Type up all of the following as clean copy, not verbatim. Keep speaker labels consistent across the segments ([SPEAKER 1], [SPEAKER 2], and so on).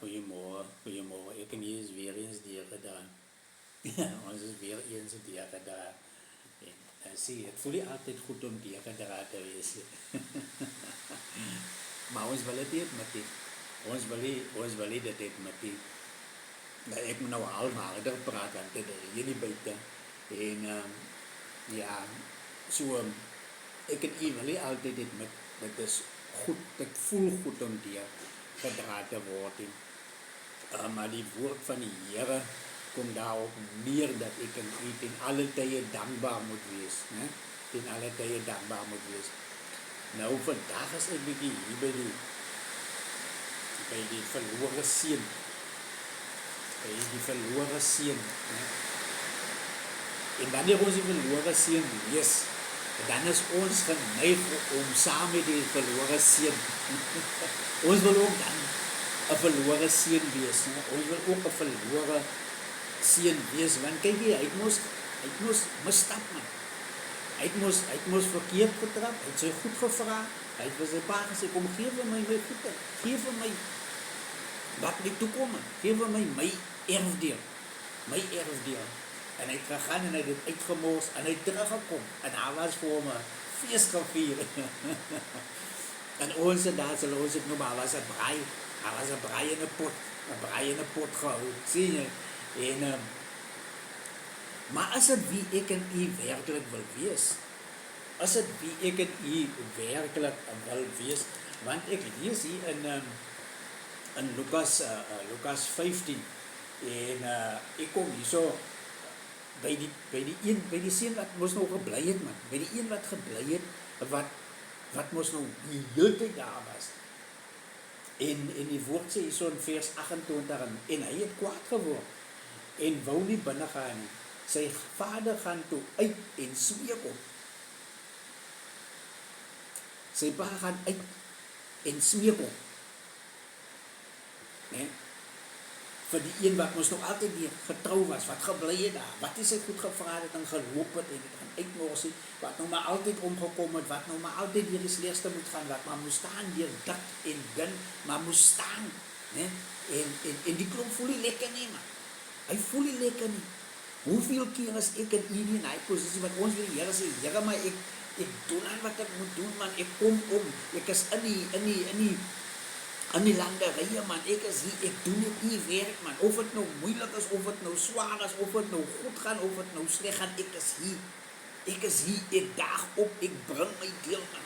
[SPEAKER 1] goeiemorgen. Ek en jy is weer eens deur daar. Ons is weer eens deur daar. En sien, ek voel nie altyd goed om deur daar te wees. Maar ons wil dit met die. Ons wil nie dit met die. Ek moet nou al harder praat want dit is hier nie buite. En ja, so ek en jy wil nie altyd dit met dit is goed, dit voel goed om deur gedra te word. Maar die woord van die Here kom daarop neer dat ek en u ten alle tye dankbaar moet wees, né? Ten alle tye dankbaar moet wees. Nou vandag is ek bietjie hier by die verlore seun. By die verlore seun, né? En wanneer ons die verlore seun lees, dan is ons geneig om saam met die verlore seun. Ons wil ook dan 'n verlore seun wees, né? Ons wil ook 'n verlore seun wees, want kyk jy, hy het mos misstap, man. Hy het mos verkeerd getrap, hy het sy goed gevra, hy het vir sy pa gesê, kom gee vir my goede, gee vir my wat nie toekom, gee vir my erfdeel, En hy het gegaan en hy het dit uitgemors, en hy het teruggekom, en daar was vir hom 'n fees gevier. En ons daar sal ons het noem, daar was 'n braai in 'n pot gehou, sien jy? En maar as dit wie ek en u werklik wil wees, want ek lees hier in Lukas 15, en ek kom hierso by die seun wat mos nou gebly het, man, by die een wat gebly het, wat mos nou die hele tyd daar was. En die woord sê hierso in vers 28, en hy het kwaad geword, en wou nie binne gaan nie. Sy vader gaan toe uit en smeek hom. Sy pa gaan uit en smeek hom. Nee? Vir die een wat ons nog altyd weer getrou was, wat gebly het daar, wat is hy goed gevra het en geloop het en het gaan uitmors het, wat nou maar altyd omgekom het, wat nou maar altyd weer die slechtste moet gaan, wat maar moest staan deur dik en dun, maar moest staan. Nee? En die klomp voel nie lekker nie, man. Hy voel nie lekker nie. Hoeveel keer is ek in u in die posisie wat ons weer die Here sê, Here, maar ek doen aan wat ek moet doen, man, ek kom om, ek is in die landerye, man, ek is hier, ek doen net u werk, man, of het nou moeilik is, of het nou swaar is, of het nou goed gaan, of het nou sleg gaan, ek is hier, ek daag op, ek bring my deel, man.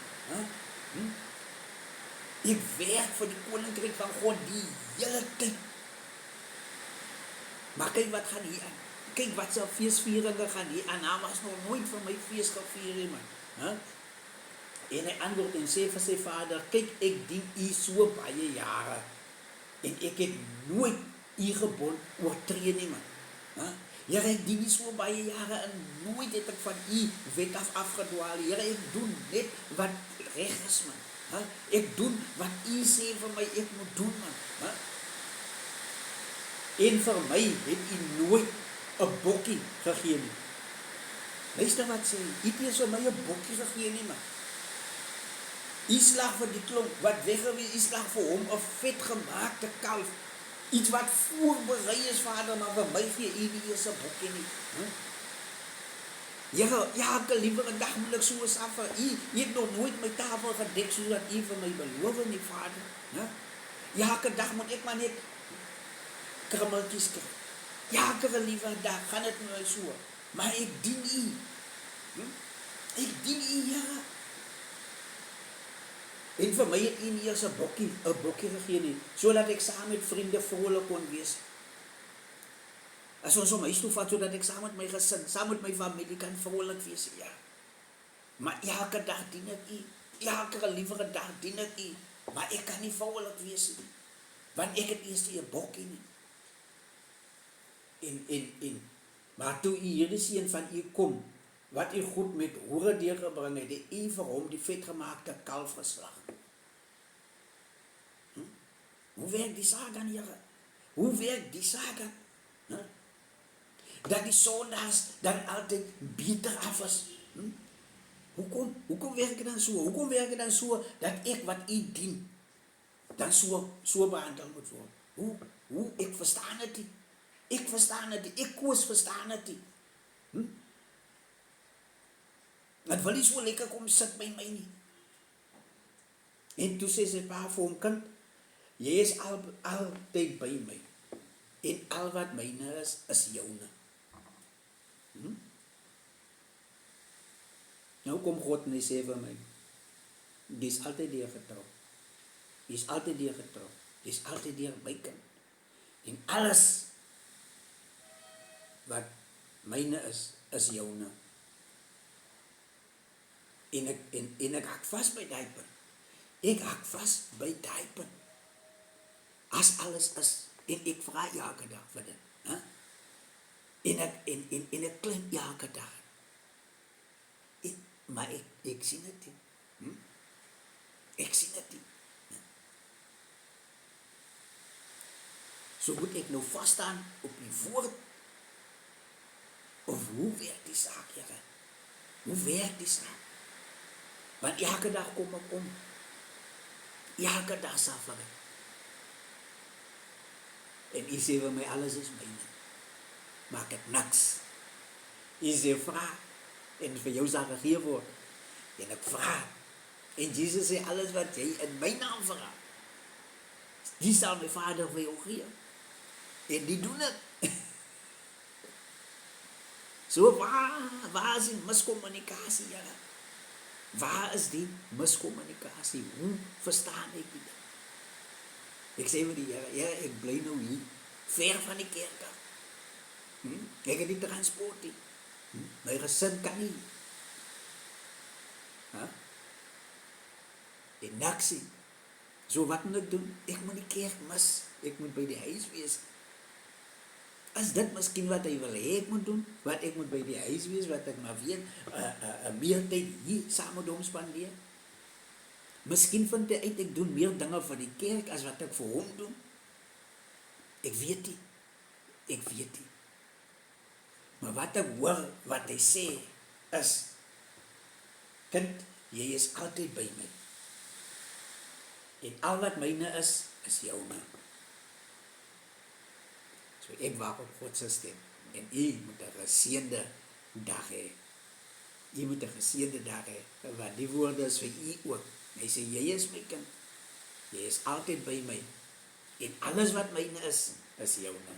[SPEAKER 1] Ek werk vir die koninkryk van God die hele tyd. Maar kyk wat gaan hier aan. Kyk wat sy feestvieringe gaan hier aan. Hij was nog nooit van my feest gevier, man. En hy antwoord en sê vir sy vader, kyk, ek dien u so baie jare, en ek het nooit u gebod oortree nie, man. Here, ek dien u so baie jare, en nooit het ek van u wet afgedwaal. Here, ek doen net wat reg is, man. Ek doen wat u sê vir my, ek moet doen, man. En vir my het u nooit 'n bokkie gegee nie. Luister wat sê, u het vir my 'n bokkie gegee nie, man. U slag vir die klomp wat weggewees, u slag vir hom 'n vetgemaakte kalf. Iets wat voorberei is, Vader, maar vir my gee u nie eens 'n bokkie nie. Ja, ek liewer 'n dag moet ek so is af vir u. U het nog nooit my tafel gedek sodat u vir my beloof nie, Vader. Ja, ek dag moet ek maar net krammeltjies kry. Ja, ek 'n liewe dag, gaan dit nou so. Maar ek dien u. Ek dien u, Here. En vir my het u nie eens 'n bokkie gegee nie, sodat ek saam met vriende vrolik kon wees. As ons om huis toe vat, sodat ek saam met my gesin, saam met my familie kan vrolik wees, ja. Maar elke dag dien ek u. Elke liewe dag dien ek u. Maar ek kan nie vrolik wees nie, want ek het eers 'n bokkie nie. Maar toe u hierdie seun van u kom, wat u goed met hoere deurgebring het, het u vir hom die vetgemaakte kalf geslag. Hoe werk die saak aan, Here? Hoe werk die saak aan? Dat die sondaars dan altyd beter af is. Hoekom werk dit dan so? Hoekom werk dit dan so dat ek wat u dien, dan so behandel moet word?
[SPEAKER 2] Hoe, ek verstaan het nie. Ek verstaan het nie, ek Koos verstaan het nie. Het wil nie so lekker kom sit by my nie. En toe sê sy pa vir hom, kind, jy is altyd by my. En al wat myne is joune. Nou kom God en hy sê vir my, jy is altyd deur getrou. Jy is altyd deur getrou. Jy is altyd deur my kind. En alles wat myne is joune. En ek hak vas by daai punt. Ek hak vas by daai punt. As alles is, en ek vra elke dag vir dit. Hè? En ek klink elke dag. Maar ek sien dit nie. Ek sien dit nie. So moet ek nou vasstaan op die woord. Of hoe werk die saak, Here? Hoe werk die saak? Want elke dag kom ek om. Elke dag suffer ek. En hy sê vir my, alles is myne. Maak ek niks. Hy sê, vra. En vir jou sal gegee word. En ek vra. En Jesus sê, alles wat jy in my naam vra, die sal my Vader vir jou gee. En die doen het. So waar is die miscommunicatie, Here? Waar is die miscommunicatie? Hoe verstaan ek dit? Ek sê vir die Here, ek bly nou hier, ver van die kerk af. Ek het die transport nie. My gesin kan nie. En niks nie. So wat moet ek doen? Ek moet die kerk mis. Ek moet by die huis wees. Is dit miskien wat hy wil hê ek moet doen? Wat ek moet by die huis wees, wat ek maar weet, meer tyd hier saam met hom spandeer? Miskien vind hy uit, ek doen meer dinge vir die kerk as wat ek vir hom doen. Ek weet nie. Ek weet nie. Maar wat ek hoor, wat hy sê, is, kind, jy is altyd by my. En al wat myne is joune. So ek waak op God se stem. En u moet 'n geseënde dag hê. U moet 'n geseënde dag hê. Want die woorde is vir u ook. Hy sê, jy is my kind. Jy is altyd by my. En alles wat myne is joune.